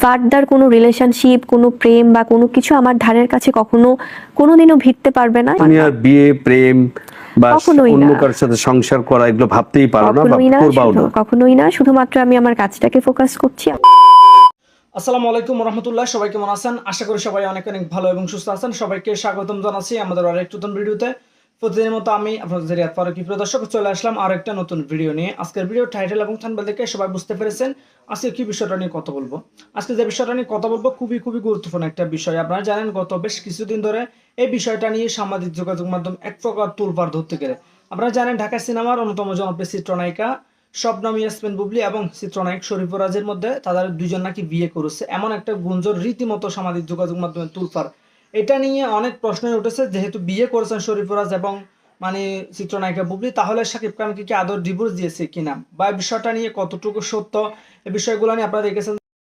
Further কোনো relationship, কোনো প্রেম বা কোনো কিছু আমার ধারের কাছে কোনোদিনও ভিড়তে পারবে না। তুমি আর বিয়ে, প্রেম বা কখনোই অন্য না। কারোর সাথে সংসার করা এগুলো ভাবতেই পারো না বা করবাও না। কখনোই না, শুধুমাত্র আমি আমার কাজটাকে ফোকাস করছি। আসসালামু আলাইকুম রহমতুল্লাহ। সবাই কেমন আছেন? আশা করি সবাই অনেক অনেক ভালো এবং সুস্থ আছেন। সবাইকে স্বাগতম জানাচ্ছি আমাদের আরেকটা নতুন ভিডিওতে। প্রতিদিনের মতো আমি আপনাদের রিয়াদ ফারুকী প্রিয় দর্শক চলে আসলাম আরেকটা নতুন ভিডিও নিয়ে। আজকের ভিডিও টাইটেল এবং থাম্বনেল দেখে সবাই বুঝতে পেরেছেন আজকে কি বিষয়টা নিয়ে কথা বলবো। আজকে যে বিষয়টা নিয়ে কথা বলবো খুবই গুরুত্বপূর্ণ একটা বিষয়। আপনারা জানেন গত বেশ কিছুদিন ধরে এই বিষয়টা নিয়ে সামাজিক যোগাযোগ মাধ্যম এক প্রকার তোলপাড় ধরতে গেলে। আপনারা জানেন ঢাকা সিনেমার অন্যতম জনপ্রিয় চিত্রনায়িকা শবনম ইয়াসমিন বুবলি এবং চিত্রনায়ক শরীফুর রাজের মধ্যে তাদের দুইজন নাকি বিয়ে করেছে, এমন একটা গুঞ্জন রীতিমতো সামাজিক যোগাযোগ মাধ্যমে তুলপাড়। এটা নিয়ে অনেক প্রশ্ন উঠেছে, যেহেতু বিয়ে করেছেন শরীফুর রাজ এবং চিত্রনায়িকা বুবলি, তাহলে শাকিব খানকে কি আদৌ ডিভোর্স দিয়েছে কিনা বা বিষয়টা নিয়ে কতটুকু সত্য, এই বিষয়গুলো নিয়ে আপনারা দেখেছেন